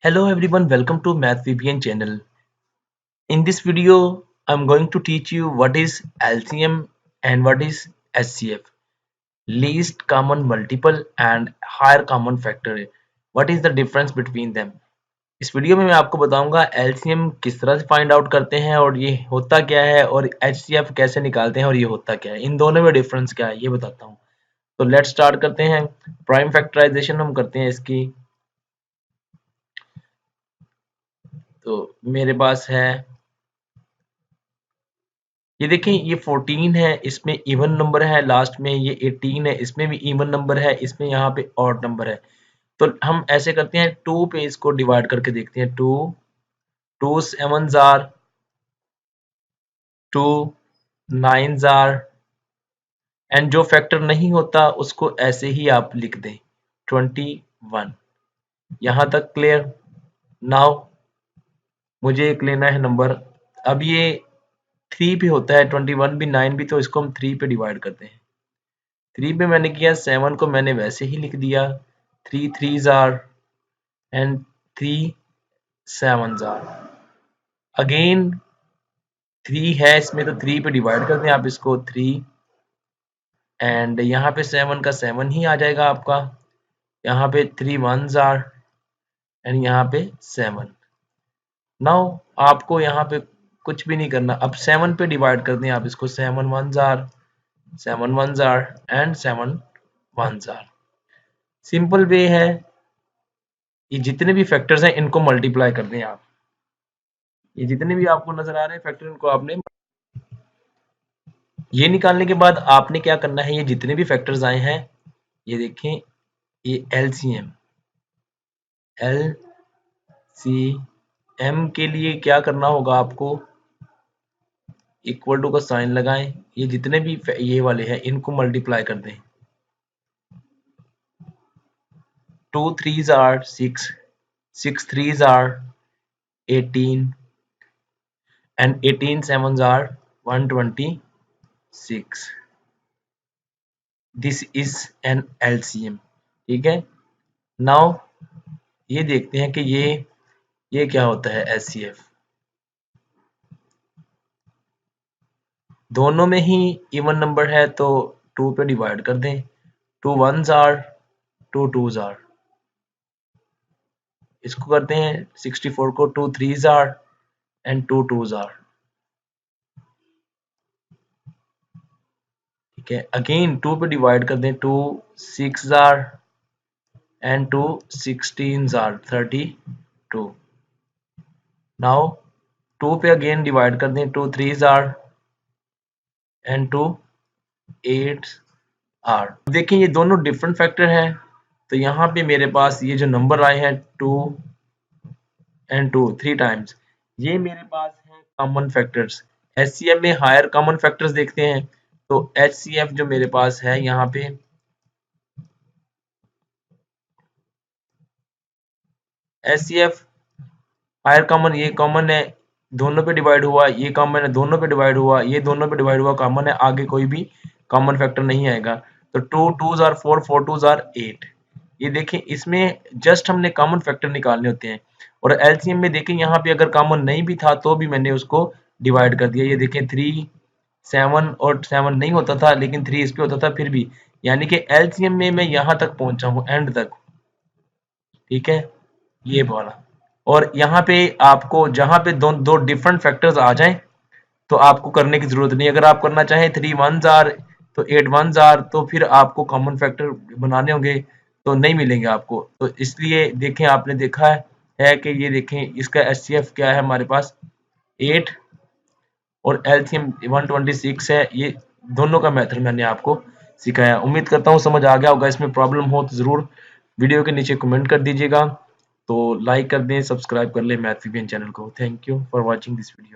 Hello everyone, welcome to Math VPN channel. In this video, I'm going to teach you what is LCM and what is SCF, least common multiple and higher common factor. What is the difference between them? इस video में मैं आपको बताऊंगा LCM किस तरह से find out करते हैं और ये होता क्या है, और HCF कैसे निकालते हैं और ये होता क्या है, इन दोनों में डिफरेंस क्या है ये बताता हूँ। तो लेट्स स्टार्ट करते हैं। प्राइम फैक्टराइजेशन हम करते हैं इसकी। तो मेरे पास है, ये देखें, ये 14 है, इसमें इवन नंबर है, लास्ट में ये 18 है, इसमें भी इवन नंबर है, इसमें यहाँ पे ऑड नंबर है। तो हम ऐसे करते हैं, 2 पे इसको डिवाइड करके देखते हैं। 2 7s or 2 9s or, and जो फैक्टर नहीं होता उसको ऐसे ही आप लिख दें 21। यहाँ तक क्लियर? नाउ मुझे एक लेना है नंबर। अब ये 3 पे होता है, 21 भी 9 भी, तो इसको हम 3 पे डिवाइड करते हैं। 3 पे मैंने किया, 7 को मैंने वैसे ही लिख दिया, 3 3s are and 3 7s are. Again 3 है इसमें, तो 3 पे डिवाइड करते हैं आप इसको 3, एंड यहाँ पे 7 का 7 ही आ जाएगा आपका। यहाँ पे 3 1s आर एंड यहाँ पे 7। नाउ आपको यहाँ पे कुछ भी नहीं करना, अब 7 पे डिवाइड कर दें आप इसको, 7 1s or 7 1s or and 7 1s or. Simple way है, ये जितने भी फैक्टर्स हैं इनको मल्टीप्लाई कर दें आप। ये जितने भी आपको नजर आ रहे हैं फैक्टर, इनको आपने ये निकालने के बाद आपने क्या करना है, ये जितने भी फैक्टर्स आए हैं, ये देखें, ये LCM के लिए क्या करना होगा आपको, इक्वल टू का साइन लगाएं, ये जितने भी ये वाले हैं इनको मल्टीप्लाई कर दें। 2 3s are 6, 6 3s are 18 and 18 7s are 126. This is an LCM। ठीक है। नाउ ये देखते हैं कि ये क्या होता है SCF। दोनों में ही इवन नंबर है तो 2 पे डिवाइड कर दें। 2 1s आर 2 2s आर, इसको करते हैं 64 को 2 3s are and 2 2s are. ठीक है। अगेन 2 पे डिवाइड कर दें, 2 6s are and 2 16s are 32। now 2 पे अगेन डिवाइड कर दें, 2 3s are and 2 8s are। देखिए ये दोनों डिफरेंट फैक्टर हैं, तो यहाँ पे मेरे पास ये जो नंबर आए हैं 2 and 2 3 टाइम्स, ये मेरे पास हैं कॉमन फैक्टर्स। HCF में हायर कॉमन फैक्टर्स देखते हैं, तो HCF जो मेरे पास है यहाँ पे, HCF हायर कॉमन, ये कॉमन है, दोनों पे डिवाइड हुआ, ये कॉमन है, दोनों पे डिवाइड हुआ, ये दोनों पे डिवाइड हुआ, कॉमन है, आगे कोई भी कॉमन फैक्टर नहीं आएगा। तो 2 2s आर 4 4 2s आर 8। ये देखें, इसमें जस्ट हमने कॉमन फैक्टर निकालने होते हैं, और एलसीएम में देखें यहाँ पे अगर कॉमन नहीं भी था तो भी मैंने उसको डिवाइड कर दिया। ये देखें 3 7 और 7 नहीं होता था, लेकिन 3 इस पे होता था फिर भी, यानी कि एलसीएम में मैं यहाँ तक पहुंचा हूँ, एंड तक। ठीक है, ये वाला। और यहाँ पे आपको जहाँ पे दो दो डिफरेंट फैक्टर्स आ जाएं तो आपको करने की जरूरत नहीं। अगर आप करना चाहें 3 1s आर तो 8 1s आर, तो फिर आपको कॉमन फैक्टर बनाने होंगे तो नहीं मिलेंगे आपको। तो इसलिए देखें, आपने देखा है कि ये देखें, इसका HCF क्या है हमारे पास 8 और LCM 126 है। ये दोनों का मेथड मैंने आपको सिखाया। उम्मीद करता हूँ समझ आ गया होगा। इसमें प्रॉब्लम हो तो जरूर वीडियो के नीचे कमेंट कर दीजिएगा। तो लाइक कर दें, सब्सक्राइब कर लें मैथ VPN चैनल को। Thank you for watching this video.